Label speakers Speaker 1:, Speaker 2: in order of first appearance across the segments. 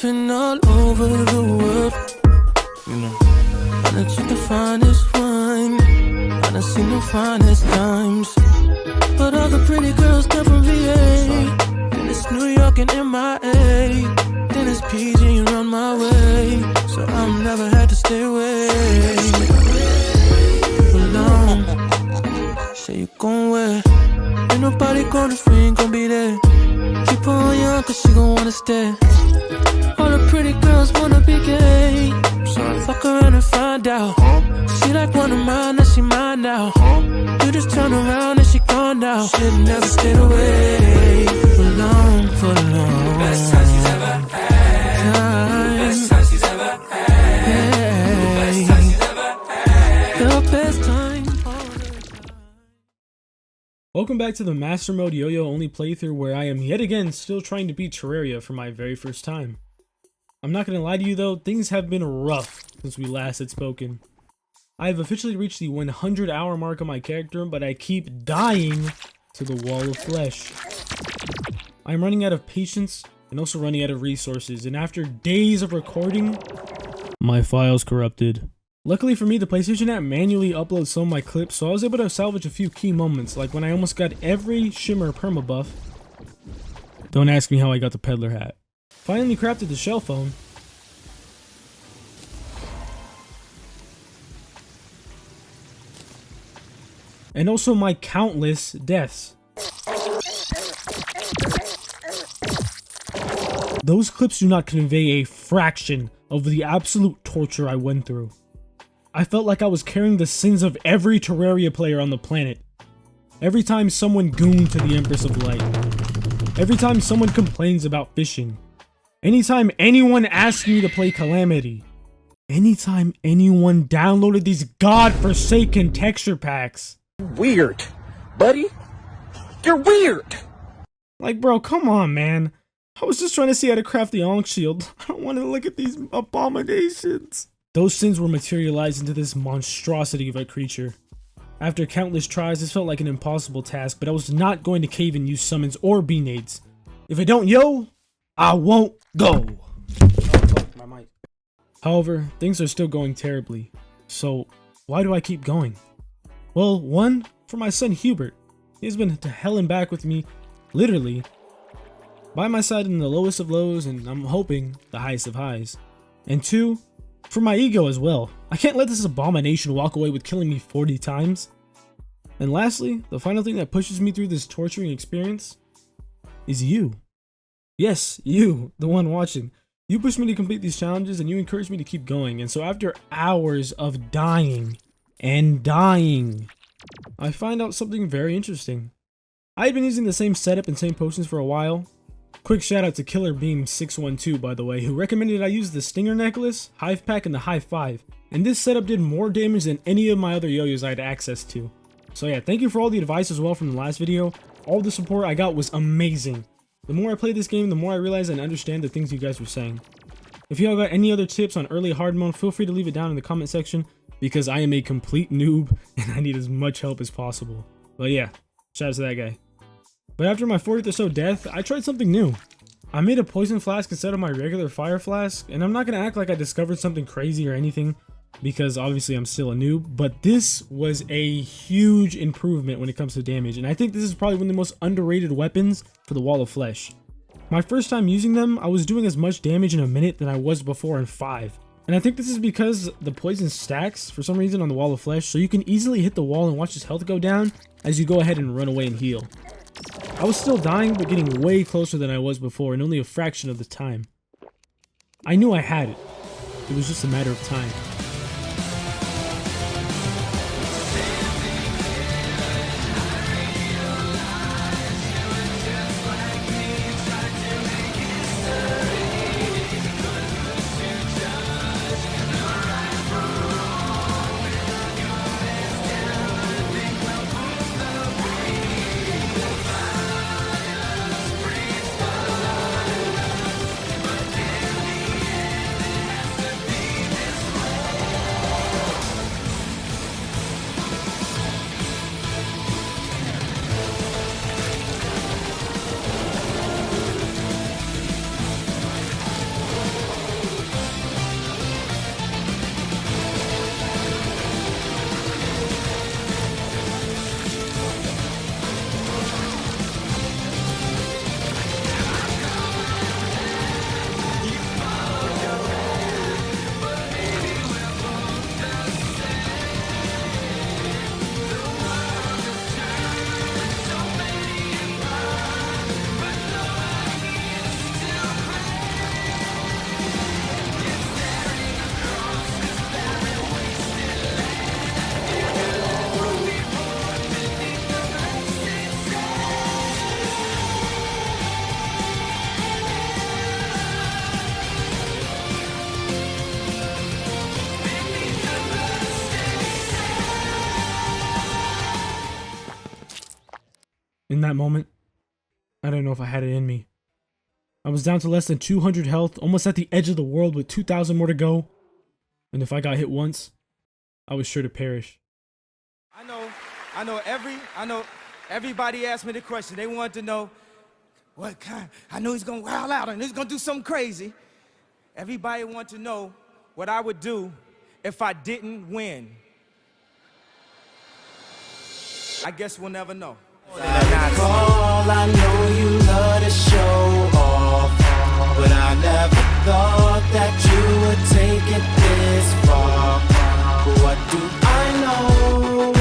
Speaker 1: been all over the world, you know. I done took the finest wine, I done seen the finest times, but all the pretty girls come from VA. Then it's New York and MIA, then it's PG and run my way, so I'm never had to stay away for long. Say you gon' where? Ain't nobody gonna free, ain't gon' be there. Keep her on young cause she gon' wanna stay. All the pretty girls wanna be gay. Fuck around and find out. She like one of mine, now she mine now. You just turn around and she gone now. Should've never stayed away for long, for long.
Speaker 2: Best time she's ever had. Best time she's ever had. Best time she's ever had.
Speaker 1: The best time all the time.
Speaker 3: Welcome back to the Mastermode Yo-Yo Only playthrough, where I am yet again still trying to beat Terraria for my very first time. I'm not gonna lie to you though, things have been rough since we last had spoken. I have officially reached the 100-hour mark on my character, but I keep dying to the wall of flesh. I'm running out of patience and also running out of resources, and after days of recording, my file's corrupted. Luckily for me, the PlayStation app manually uploads some of my clips, so I was able to salvage a few key moments, like when I almost got every shimmer permabuff. Don't ask me how I got the peddler hat. Finally crafted the shellphone. And also my countless deaths. Those clips do not convey a fraction of the absolute torture I went through. I felt like I was carrying the sins of every Terraria player on the planet. Every time someone gooned to the Empress of Light. Every time someone complains about fishing. Anytime anyone asks me to play Calamity. Anytime anyone downloaded these godforsaken texture packs.
Speaker 4: Weird, buddy. You're weird.
Speaker 3: Like, bro, come on, man. I was just trying to see how to craft the Ankh Shield. I don't want to look at these abominations. Those sins were materialized into this monstrosity of a creature. After countless tries, this felt like an impossible task, but I was not going to cave and use summons or B-nades. If I don't yo, I won't go. Oh, fuck, my mic. However, things are still going terribly. So, why do I keep going? Well, one, for my son Hubert. He has been to hell and back with me, literally, by my side in the lowest of lows, and I'm hoping the highest of highs. And two, for my ego as well. I can't let this abomination walk away with killing me 40 times. And lastly, the final thing that pushes me through this torturing experience is you. Yes, you, the one watching. You push me to complete these challenges and you encourage me to keep going. And so after hours of dying and dying, I find out something very interesting. I had been using the same setup and same potions for a while. Quick shout out to Killer Beam 612, by the way, who recommended I use the Stinger Necklace, Hive Pack, and the High 5. And this setup did more damage than any of my other yo-yos I had access to. So yeah, thank you for all the advice as well from the last video. All the support I got was amazing. The more I play this game, the more I realize and understand the things you guys were saying. If y'all got any other tips on early hard mode, feel free to leave it down in the comment section, because I am a complete noob and I need as much help as possible. But yeah, shout out to that guy. But after my 40th or so death, I tried something new. I made a poison flask instead of my regular fire flask, and I'm not going to act like I discovered something crazy or anything, because obviously I'm still a noob, but this was a huge improvement when it comes to damage, and I think this is probably one of the most underrated weapons for the Wall of Flesh. My first time using them, I was doing as much damage in a minute than I was before in 5. And I think this is because the poison stacks for some reason on the Wall of Flesh, so you can easily hit the wall and watch his health go down as you go ahead and run away and heal. I was still dying, but getting way closer than I was before in only a fraction of the time. I knew I had it. It was just a matter of time. In that moment, I don't know if I had it in me. I was down to less than 200 health, almost at the edge of the world with 2,000 more to go. And if I got hit once, I was sure to perish.
Speaker 5: I know everybody asked me the question. They wanted to know what kind. I know he's gonna wild out and he's gonna do something crazy. Everybody wanted to know what I would do if I didn't win. I guess we'll never know.
Speaker 2: I know you love to show off, but I never thought that you would take it this far. What do I know?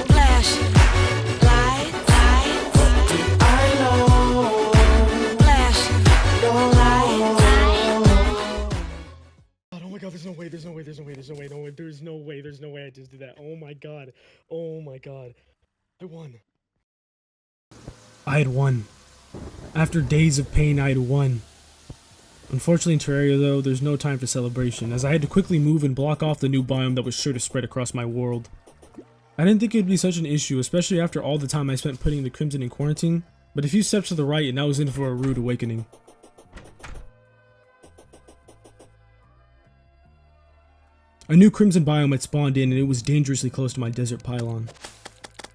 Speaker 6: Flash, light.
Speaker 2: What do I know?
Speaker 6: Flash, light.
Speaker 3: Oh my god, there's no way I just did that. Oh my god. I had won. After days of pain, I had won. Unfortunately in Terraria though, there's no time for celebration, as I had to quickly move and block off the new biome that was sure to spread across my world. I didn't think it would be such an issue, especially after all the time I spent putting the Crimson in quarantine, but a few steps to the right and I was in for a rude awakening. A new Crimson biome had spawned in and it was dangerously close to my desert pylon.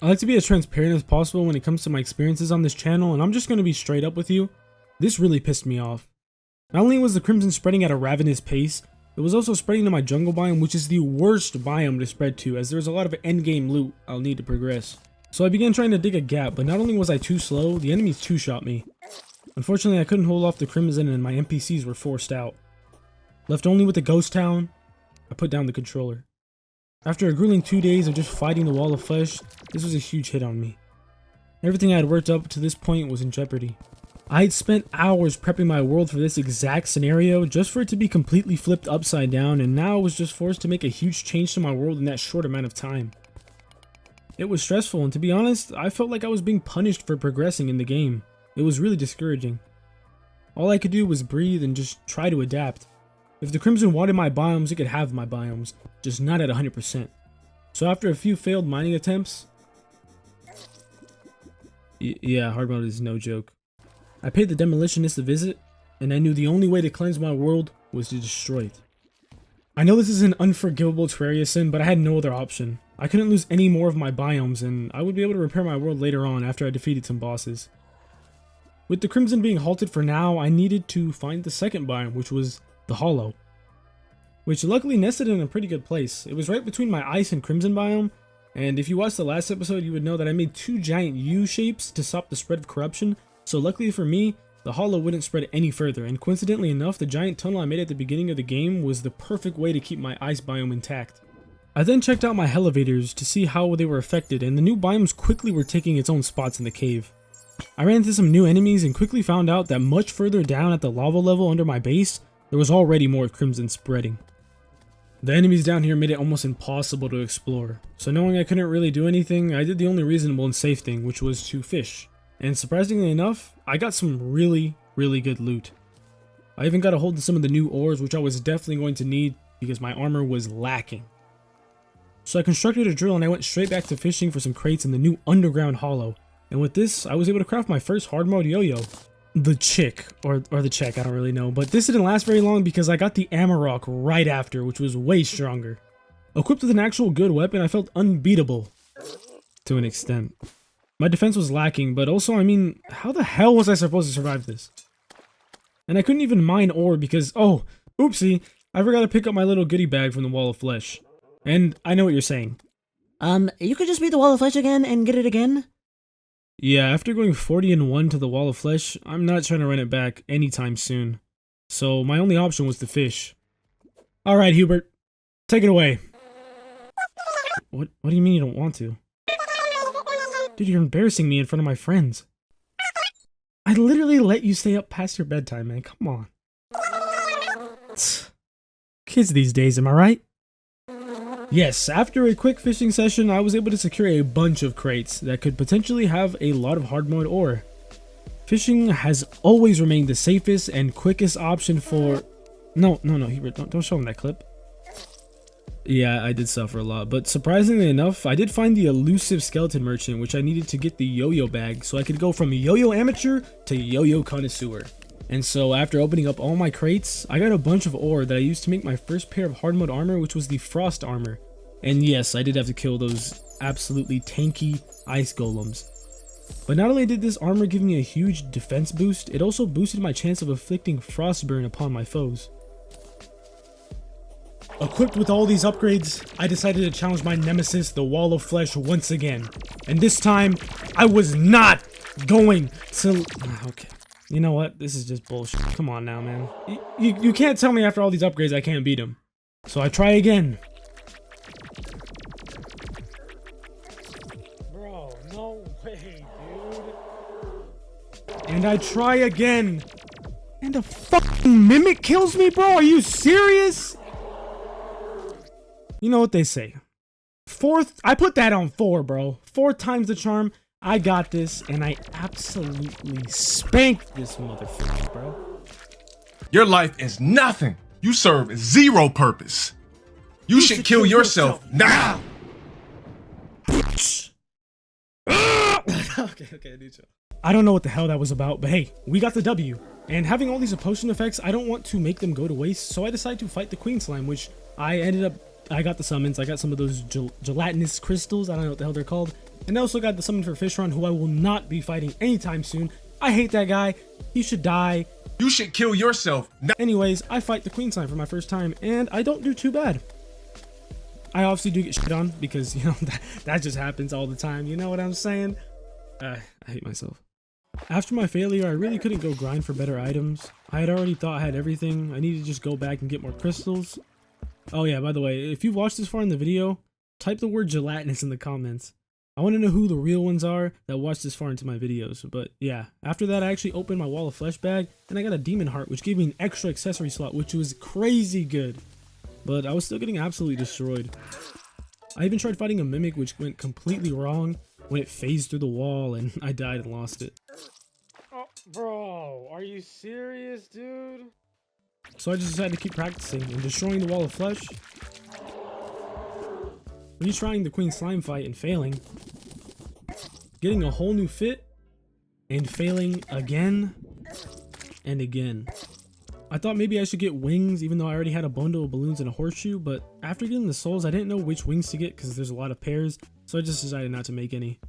Speaker 3: I like to be as transparent as possible when it comes to my experiences on this channel, and I'm just going to be straight up with you. This really pissed me off. Not only was the Crimson spreading at a ravenous pace, it was also spreading to my jungle biome, which is the worst biome to spread to, as there's a lot of endgame loot I'll need to progress. So I began trying to dig a gap, but not only was I too slow, the enemies two-shot me. Unfortunately, I couldn't hold off the Crimson and my NPCs were forced out. Left only with the ghost town, I put down the controller. After a grueling 2 days of just fighting the wall of flesh, this was a huge hit on me. Everything I had worked up to this point was in jeopardy. I had spent hours prepping my world for this exact scenario just for it to be completely flipped upside down, and now I was just forced to make a huge change to my world in that short amount of time. It was stressful, and to be honest, I felt like I was being punished for progressing in the game. It was really discouraging. All I could do was breathe and just try to adapt. If the Crimson wanted my biomes, it could have my biomes, just not at 100%. So after a few failed mining attempts... yeah, Hardmode is no joke. I paid the demolitionist a visit, and I knew the only way to cleanse my world was to destroy it. I know this is an unforgivable Terraria sin, but I had no other option. I couldn't lose any more of my biomes, and I would be able to repair my world later on after I defeated some bosses. With the Crimson being halted for now, I needed to find the second biome, which was the Hollow, which luckily nested in a pretty good place. It was right between my Ice and Crimson biome, and if you watched the last episode, you would know that I made 2 giant U shapes to stop the spread of corruption, so luckily for me, the Hollow wouldn't spread any further, and coincidentally enough, the giant tunnel I made at the beginning of the game was the perfect way to keep my Ice biome intact. I then checked out my elevators to see how they were affected, and the new biomes quickly were taking its own spots in the cave. I ran into some new enemies and quickly found out that much further down at the lava level under my base, there was already more Crimson spreading. The enemies down here made it almost impossible to explore, so knowing I couldn't really do anything, I did the only reasonable and safe thing, which was to fish. And surprisingly enough, I got some really good loot. I even got a hold of some of the new ores, which I was definitely going to need because my armor was lacking. So I constructed a drill and I went straight back to fishing for some crates in the new underground hollow. And with this, I was able to craft my first hard mode yo-yo. The chick, or the check, I don't really know, but this didn't last very long because I got the Amarok right after, which was way stronger. Equipped with an actual good weapon, I felt unbeatable, to an extent. My defense was lacking, but also, I mean, how the hell was I supposed to survive this? And I couldn't even mine ore because, oh, oopsie, I forgot to pick up my little goodie bag from the Wall of Flesh. And I know what you're saying.
Speaker 7: You could just beat the Wall of Flesh again and get it again?
Speaker 3: Yeah, after going 40-1 to the Wall of Flesh, I'm not trying to run it back anytime soon. So my only option was to fish. Alright, Hubert. Take it away. What do you mean you don't want to? Dude, you're embarrassing me in front of my friends. I literally let you stay up past your bedtime, man. Come on. Kids these days, am I right? Yes, after a quick fishing session, I was able to secure a bunch of crates that could potentially have a lot of hard mode ore. Fishing has always remained the safest and quickest option for... No, Hubert, don't show him that clip. Yeah, I did suffer a lot, but surprisingly enough, I did find the elusive skeleton merchant, which I needed to get the yo-yo bag so I could go from yo-yo amateur to yo-yo connoisseur. And so after opening up all my crates, I got a bunch of ore that I used to make my first pair of hard mode armor, which was the frost armor. And yes, I did have to kill those absolutely tanky ice golems. But not only did this armor give me a huge defense boost, it also boosted my chance of inflicting frostburn upon my foes. Equipped with all these upgrades, I decided to challenge my nemesis, the Wall of Flesh, once again. And this time, I was not going to... Okay. You know what? This is just bullshit. Come on now, man. You can't tell me after all these upgrades I can't beat him. So I try again. Bro, no way, dude. And I try again. And a fucking mimic kills me, bro? Are you serious? You know what they say. I put that on 4, bro. 4 times the charm. I got this, and I absolutely spanked this motherfucker, bro.
Speaker 8: Your life is nothing. You serve zero purpose. You should kill yourself now.
Speaker 3: okay, I do chill. I don't know what the hell that was about, but hey, we got the W. And having all these potion effects, I don't want to make them go to waste, so I decided to fight the Queen Slime, which I got the summons. I got some of those gelatinous crystals. I don't know what the hell they're called. And I also got the summon for Fishron, who I will not be fighting anytime soon. I hate that guy. He should die.
Speaker 8: You should kill yourself now.
Speaker 3: Anyways, I fight the Queen Slime for my first time, and I don't do too bad. I obviously do get shit on because, you know, that just happens all the time. You know what I'm saying? I hate myself. After my failure, I really couldn't go grind for better items. I had already thought I had everything. I needed to just go back and get more crystals. Oh yeah, by the way, if you've watched this far in the video, type the word gelatinous in the comments. I want to know who the real ones are that watch this far into my videos. But yeah, after that I actually opened my Wall of Flesh bag, and I got a demon heart, which gave me an extra accessory slot, which was crazy good. But I was still getting absolutely destroyed. I even tried fighting a mimic, which went completely wrong when it phased through the wall, and I died and lost it. Oh, bro, are you serious, dude? So I just decided to keep practicing and destroying the Wall of Flesh, retrying the Queen Slime fight and failing, getting a whole new fit, and failing again and again. I thought maybe I should get wings, even though I already had a bundle of balloons and a horseshoe, but after getting the souls, I didn't know which wings to get because there's a lot of pairs, so I just decided not to make any.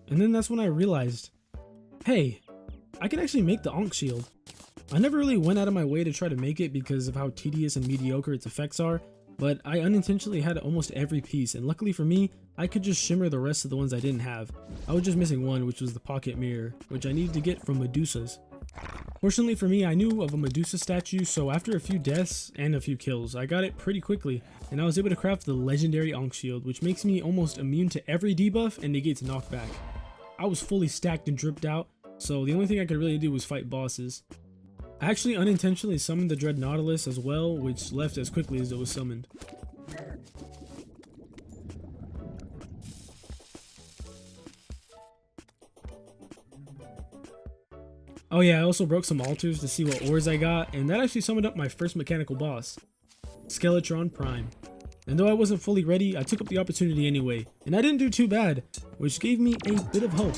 Speaker 3: And then that's when I realized, hey, I can actually make the Ankh Shield. I never really went out of my way to try to make it because of how tedious and mediocre its effects are, but I unintentionally had almost every piece, and luckily for me, I could just shimmer the rest of the ones I didn't have. I was just missing one, which was the pocket mirror, which I needed to get from Medusas. Fortunately for me, I knew of a Medusa statue, so after a few deaths and a few kills, I got it pretty quickly, and I was able to craft the legendary Ankh Shield, which makes me almost immune to every debuff and negates knockback. I was fully stacked and dripped out, so the only thing I could really do was fight bosses. I actually unintentionally summoned the Dread Nautilus as well, which left as quickly as it was summoned. Oh yeah, I also broke some altars to see what ores I got, and that actually summoned up my first mechanical boss, Skeletron Prime. And though I wasn't fully ready, I took up the opportunity anyway, and I didn't do too bad, which gave me a bit of hope.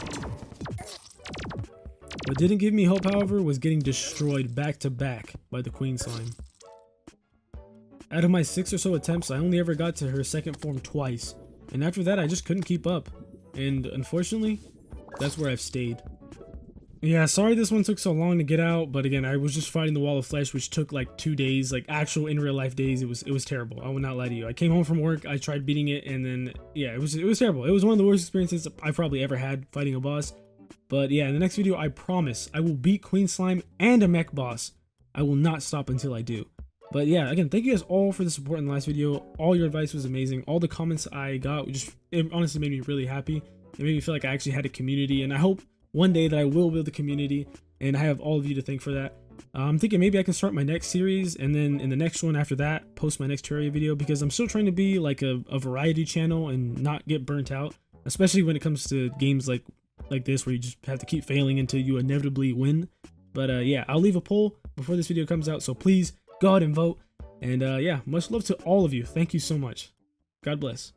Speaker 3: What didn't give me hope, however, was getting destroyed back to back by the Queen Slime. Out of my 6 or so attempts, I only ever got to her second form twice, and after that I just couldn't keep up, and unfortunately, that's where I've stayed. Yeah, sorry this one took so long to get out, but again, I was just fighting the Wall of Flesh, which took like 2 days, like actual in real life days. It was terrible. I will not lie to you. I came home from work, I tried beating it, and then yeah, it was terrible. It was one of the worst experiences I've probably ever had fighting a boss. But yeah, in the next video, I promise I will beat Queen Slime and a mech boss. I will not stop until I do. But yeah, again, thank you guys all for the support in the last video. All your advice was amazing. All the comments I got it honestly made me really happy. It made me feel like I actually had a community, and I hope one day that I will build a community, and I have all of you to thank for that. I'm thinking maybe I can start my next series, and then in the next one after that, post my next Terraria video, because I'm still trying to be like a variety channel and not get burnt out, especially when it comes to games like this where you just have to keep failing until you inevitably win. But yeah, I'll leave a poll before this video comes out, so please go ahead and vote. And yeah, much love to all of you. Thank you so much. God bless.